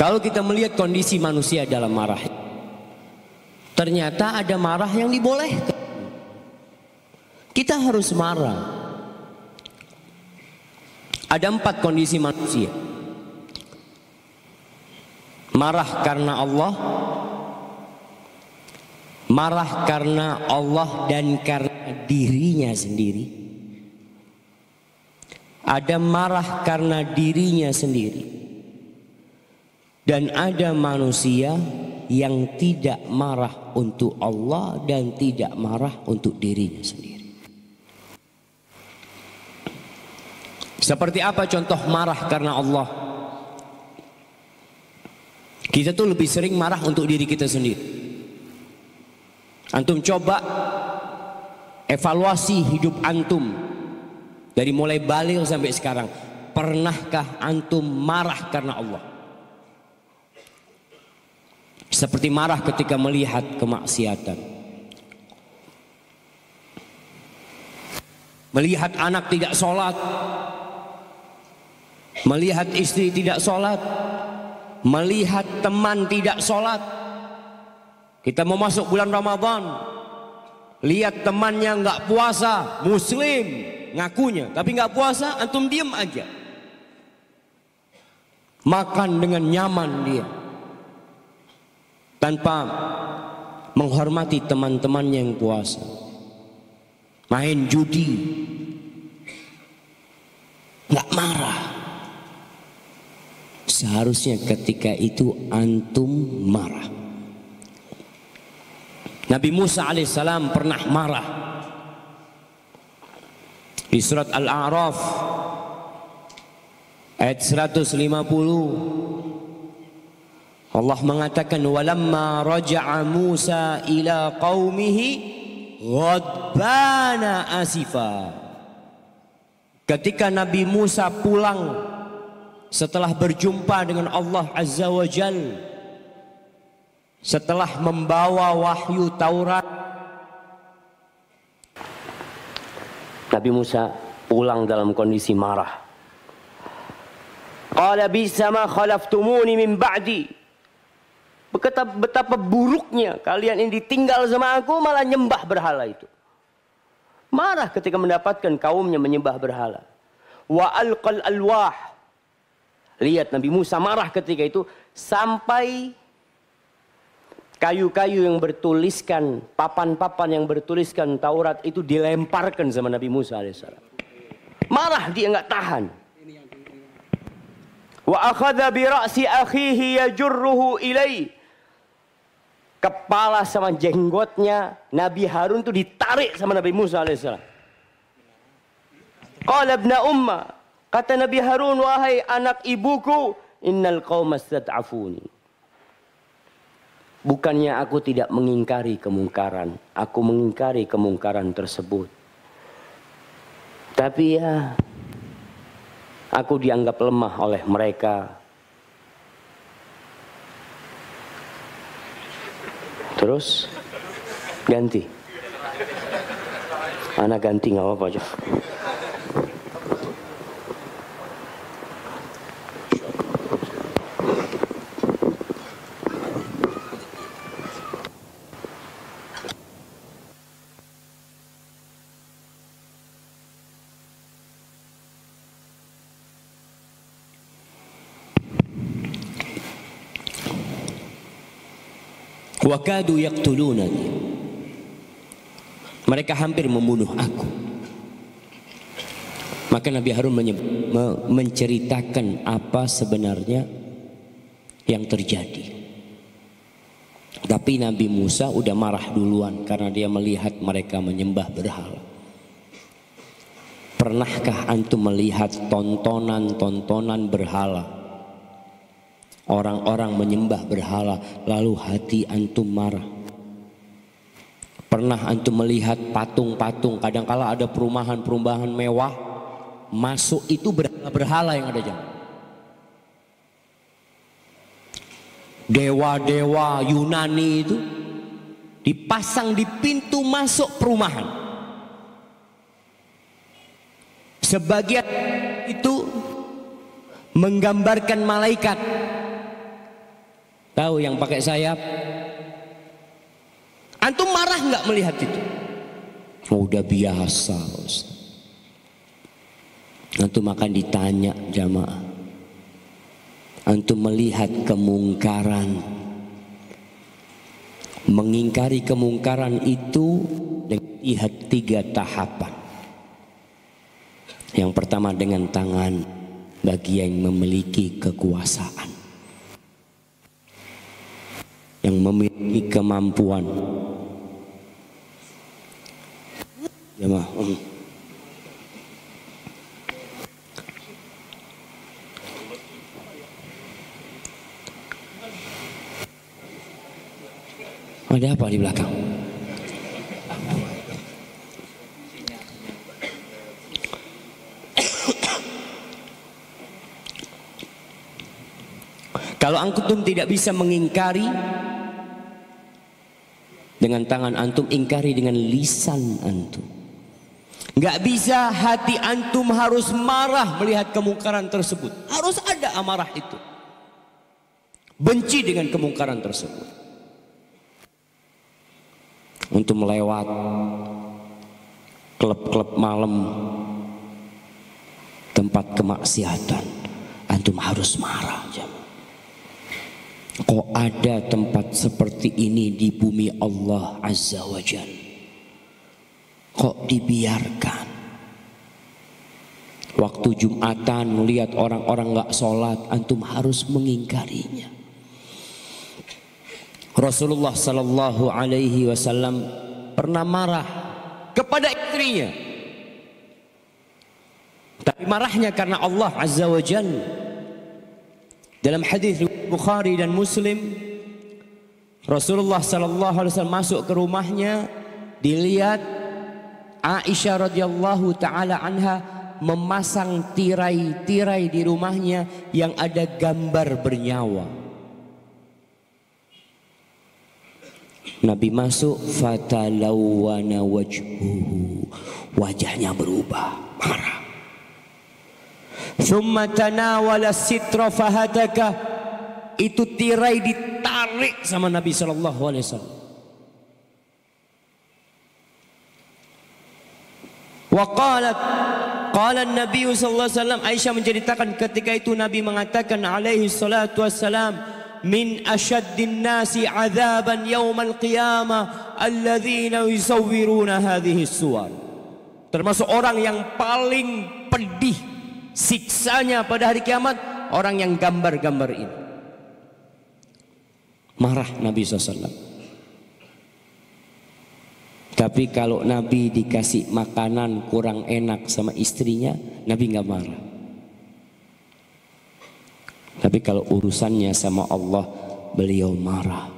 Kalau kita melihat kondisi manusia dalam marah, ternyata ada marah yang dibolehkan. Kita harus marah. Ada 4 kondisi manusia. Marah karena Allah, marah karena Allah dan karena dirinya sendiri. Ada marah karena dirinya sendiri. Dan ada manusia yang tidak marah untuk Allah dan tidak marah untuk dirinya sendiri. Seperti apa contoh marah karena Allah? Kita tuh lebih sering marah untuk diri kita sendiri. Antum coba evaluasi hidup antum dari mulai balik sampai sekarang. Pernahkah antum marah karena Allah? Seperti marah ketika melihat kemaksiatan, melihat anak tidak sholat, melihat istri tidak sholat, melihat teman tidak sholat. Kita mau masuk bulan Ramadan, lihat temannya nggak puasa, muslim ngakunya, tapi nggak puasa, antum diem aja. Makan dengan nyaman dia, tanpa menghormati teman-temannya yang puasa. Main judi, nggak marah. Seharusnya ketika itu antum marah. Nabi Musa alaihissalam pernah marah. Di surat Al-A'raf ayat 150 Allah mengatakan, walamma raja'a Musa ila qaumihi ghadbana asifa. Ketika Nabi Musa pulang setelah berjumpa dengan Allah Azza wa Jal, setelah membawa wahyu Taurat, Nabi Musa pulang dalam kondisi marah. Qala bisa ma khalaftumuni min ba'di. Betapa buruknya kalian ini ditinggal sama aku malah nyembah berhala itu. Marah ketika mendapatkan kaumnya menyembah berhala. Wa alqal alwah. Lihat Nabi Musa marah ketika itu sampai kayu-kayu yang bertuliskan, papan-papan yang bertuliskan Taurat itu dilemparkan sama Nabi Musa alaihissalam. Marah dia nggak tahan. Wa akhadha bi ra'si akhihi yajurruhu ilai. Kepala sama jenggotnya Nabi Harun itu ditarik sama Nabi Musa alaihissalam. Qala ibna umma, kata Nabi Harun, wahai anak ibuku, innal qauma stad'afuni. Bukannya aku tidak mengingkari kemungkaran, aku mengingkari kemungkaran tersebut. Tapi ya, aku dianggap lemah oleh mereka. Terus ganti, anak ganti nggak apa-apa aja. Wakadu yaqtulunani. Mereka hampir membunuh aku. Maka Nabi Harun menceritakan apa sebenarnya yang terjadi. Tapi Nabi Musa udah marah duluan karena dia melihat mereka menyembah berhala. Pernahkah antum melihat tontonan-tontonan berhala? Orang-orang menyembah berhala, lalu hati antum marah. Pernah antum melihat patung-patung, kadangkala ada perumahan-perumahan mewah, masuk itu berhala yang ada jam. Dewa-dewa Yunani itu dipasang di pintu masuk perumahan. Sebagian itu menggambarkan malaikat, Tahu yang pakai sayap? Antum marah nggak melihat itu? Oh, udah biasa, Ustaz. Antum akan ditanya jamaah. Antum melihat kemungkaran, mengingkari kemungkaran itu dengan lihat 3 tahapan. Yang pertama dengan tangan bagi yang memiliki kekuasaan, yang memiliki kemampuan. Jemaah, ada apa di belakang? Kalau antum tidak bisa mengingkari dengan tangan antum, ingkari dengan lisan antum. Nggak bisa hati antum harus marah melihat kemungkaran tersebut. Harus ada amarah itu. Benci dengan kemungkaran tersebut. Untuk melewat klub-klub malam, tempat kemaksiatan, antum harus marah. Kok ada tempat seperti ini di bumi Allah Azza wa Jalla? Kok dibiarkan? Waktu Jumatan melihat orang-orang gak sholat, antum harus mengingkarinya. Rasulullah Sallallahu Alaihi Wasallam pernah marah kepada istrinya, tapi marahnya karena Allah Azza wa Jalla. Dalam hadis Bukhari dan Muslim, Rasulullah Sallallahu Alaihi Wasallam masuk ke rumahnya, dilihat Aisyah radhiyallahu taala anha memasang tirai-tirai di rumahnya yang ada gambar bernyawa. Nabi masuk, fatalawwana wajhuhu, wajahnya berubah, marah. Thumma tanawala sitra fahataka, itu tirai ditarik sama Nabi sallallahu alaihi wasallam. Wa qala Nabi sallallahu alaihi wasallam, Aisyah menceritakan ketika itu Nabi mengatakan alaihi salatu wassalam, min asyaddin nasi adzaban yaumal qiyamah alladzina yusawwiruna hadhihi suwar. Termasuk orang yang paling pedih siksanya pada hari kiamat, orang yang gambar-gambar ini. Marah Nabi SAW. Tapi kalau Nabi dikasih makanan kurang enak sama istrinya, Nabi nggak marah. Tapi kalau urusannya sama Allah, beliau marah.